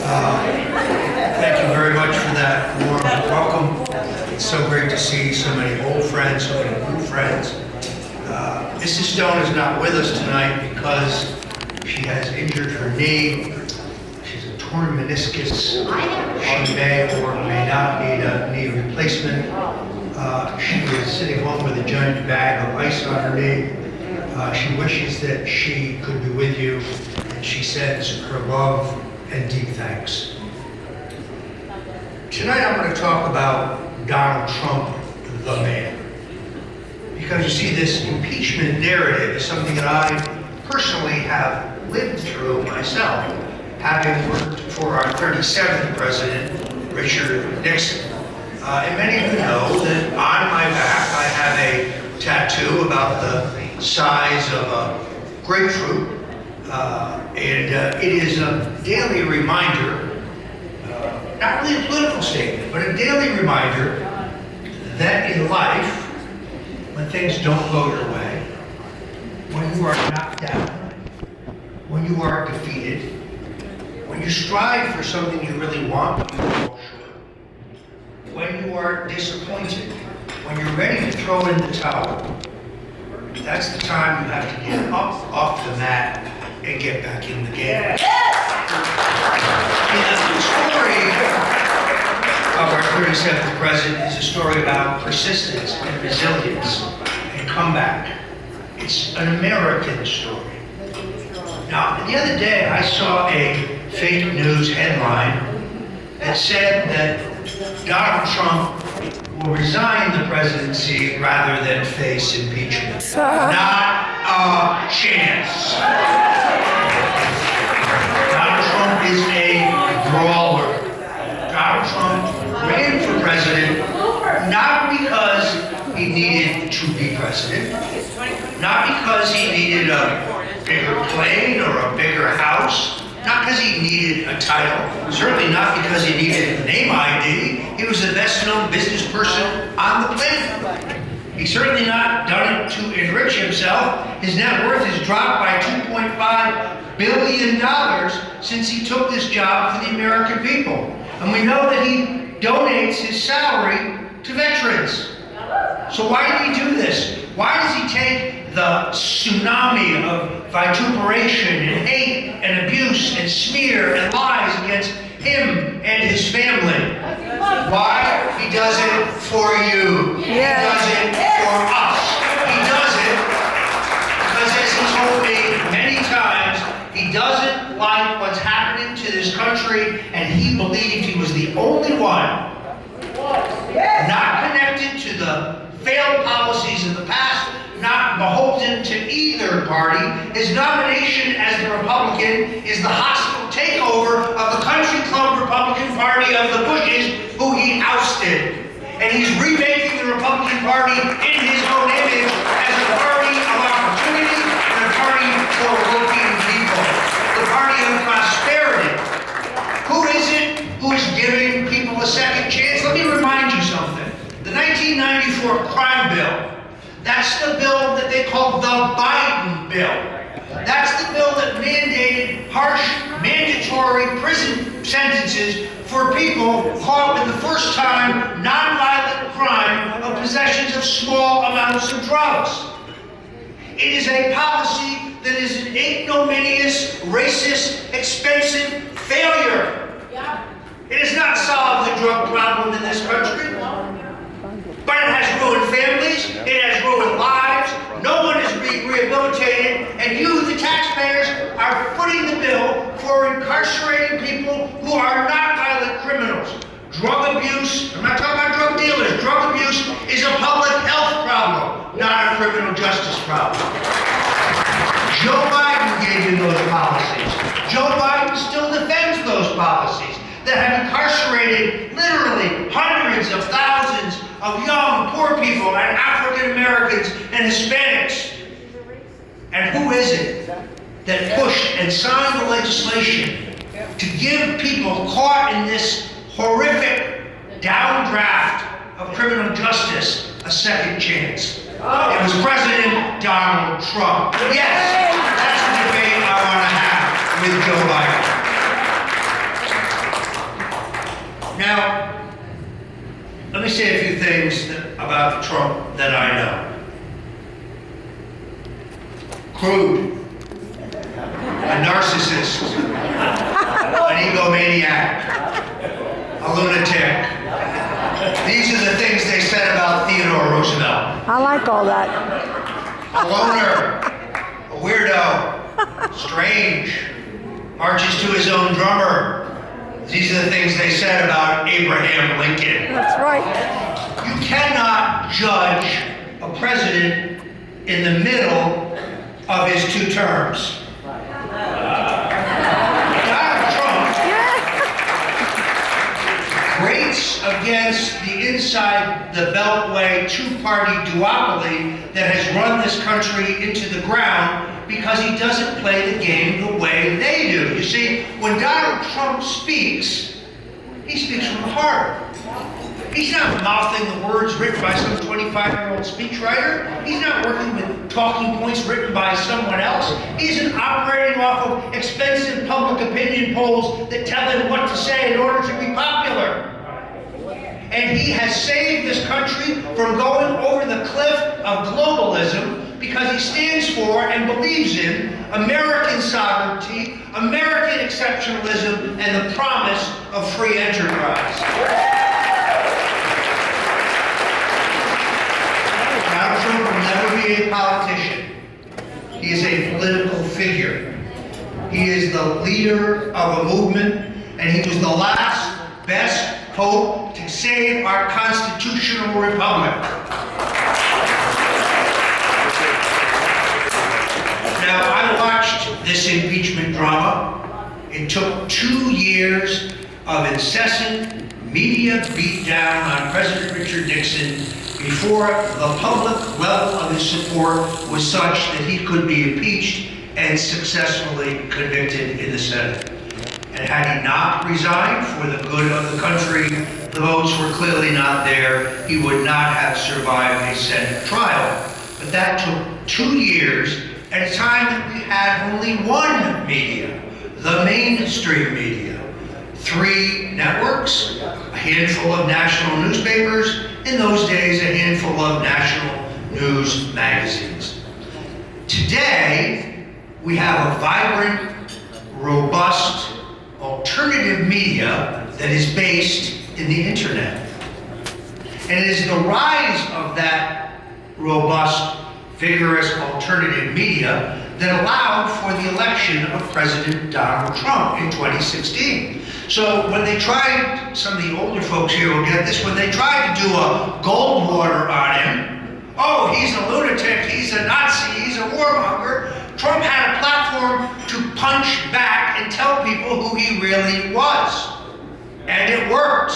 Thank you very much for that warm welcome. It's so great to see so many old friends, so many new friends. Mrs. Stone is not with us tonight because she has injured her knee. She's a torn meniscus. She may or may not need a knee replacement. She is sitting home with a giant bag of ice on her knee. She wishes that she could be with you, and she sends her love and deep thanks. Tonight I'm going to talk about Donald Trump, the man. Because you see, this impeachment narrative is something that I personally have lived through myself, having worked for our 37th president, Richard Nixon. And many of you know that on my back I have a tattoo about the size of a grapefruit. It is a daily reminder, not really a political statement, but a daily reminder that in life, when things don't go your way, when you are knocked down, when you are defeated, when you strive for something you really want but you fall short, when you are disappointed, when you're ready to throw in the towel, that's the time you have to get up off the mat and get back in the game. The story of our 37th president is a story about persistence and resilience and comeback. It's an American story. Now, the other day I saw a fake news headline that said that Donald Trump will resign the presidency rather than face impeachment. Not a chance. Donald Trump is a brawler. Donald Trump ran for president not because he needed to be president, not because he needed a bigger plane or a bigger house, not because he needed a title, certainly not because he needed a name ID. He was the best known business person on the planet. He's certainly not done it to enrich himself. His net worth has dropped by $2.5 billion since he took this job for the American people. And we know that he donates his salary to veterans. So why did he do this? Why does he take the tsunami of vituperation and hate and abuse and smear and lies against him and his family? Why? He does it for you. He does it for us. He does it because, as he told me many times, he doesn't like what's happening to this country, and he believed he was the only one not connected to the failed policies of the past, not beholden to either party. His nomination as the Republican is the hostile takeover of the country club Republican Party of the Bushes, who he ousted. And he's remaking the Republican Party in his own image as a party of opportunity and a party for working people. The party of prosperity. Who is it who is giving people a second chance? Let me remind you something. The 1994 crime bill, that's the bill that they call the Biden bill. That's the bill that mandated harsh, mandatory prison sentences for people caught with the first time nonviolent crime of possessions of small amounts of drugs. It is a policy that is an ignominious, racist, expensive failure. It has not solved the drug problem in this country, but it has ruined families, it has ruined lives, no one is being rehabilitated, and you, the taxpayers, are footing the bill for incarcerating people who are not violent criminals. Drug abuse, I'm not talking about drug dealers, drug abuse is a public health problem, not a criminal justice problem. Joe Biden gave you those policies. Joe Biden still defends those policies that have incarcerated literally hundreds of thousands of young, poor people and African Americans and Hispanics. And who is it that pushed and signed the legislation to give people caught in this horrific downdraft of criminal justice a second chance? It was President Donald Trump. Yes, that's the debate I want to have with Joe Biden. about the Trump that I know. Crude, a narcissist, an egomaniac, a lunatic. These are the things they said about Theodore Roosevelt. I like all that. A loner, a weirdo, strange, marches to his own drummer. These are the things they said about Abraham Lincoln. That's right. You cannot judge a president in the middle of his 2 terms. Donald Trump grates against the inside the Beltway 2-party duopoly that has run this country into the ground because he doesn't play the game the way they do. You see, when Donald Trump speaks, he speaks from the heart. He's not mouthing the words written by some 25-year-old speechwriter. He's not working with talking points written by someone else. He isn't operating off of expensive public opinion polls that tell him what to say in order to be popular. And he has saved this country from going over the cliff of globalism because he stands for and believes in American sovereignty, American exceptionalism, and the promise of free enterprise. Donald Trump will never be a politician. He is a political figure. He is the leader of a movement, and he was the last best hope to save our constitutional republic. Now, I watched this impeachment drama. It took 2 years of incessant media beatdown on President Richard Nixon before the public level of his support was such that he could be impeached and successfully convicted in the Senate. And had he not resigned for the good of the country, the votes were clearly not there. He would not have survived a Senate trial. But that took 2 years at a time that we had only one media, the mainstream media. 3 networks, a handful of national newspapers, in those days a handful of national news magazines. Today, we have a vibrant, robust, alternative media that is based in the internet. And it is the rise of that robust, vigorous alternative media that allowed for the election of President Donald Trump in 2016. So when they tried, some of the older folks here will get this, when they tried to do a Goldwater on him, oh, he's a lunatic, he's a Nazi, he's a warmonger, Trump had a platform to punch back and tell people who he really was. And it worked.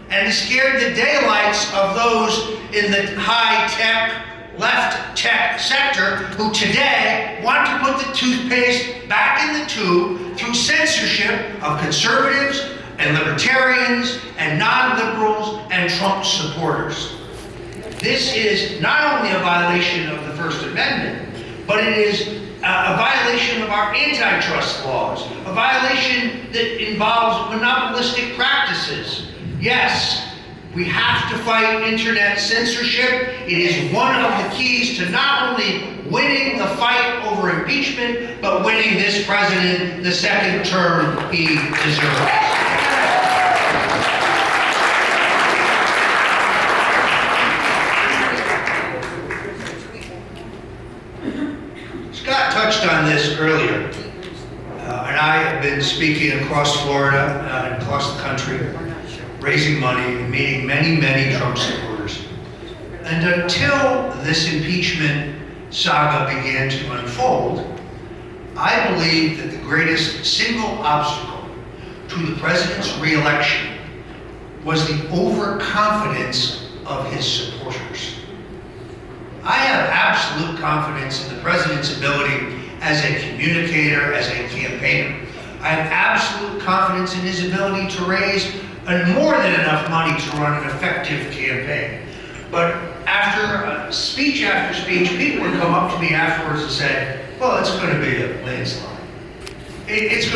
And it scared the daylights of those in the high-tech, left tech sector who today want to put the toothpaste back in the tube through censorship of conservatives and libertarians and non-liberals and Trump supporters. This is not only a violation of the First Amendment, but it is a violation of our antitrust laws, a violation that involves monopolistic practices. Yes, we have to fight internet censorship. It is one of the keys to not only winning the fight over impeachment, but winning this president the second term he deserves. Scott touched on this earlier, and I have been speaking across Florida and across the country, raising money and meeting many, many Trump supporters. And until this impeachment saga began to unfold, I believe that the greatest single obstacle to the president's re-election was the overconfidence of his supporters. I have absolute confidence in the president's ability as a communicator, as a campaigner. I have absolute confidence in his ability to raise more than enough money to run an effective campaign. But after speech, people would come up to me afterwards and say, well, it's going to be a landslide. It's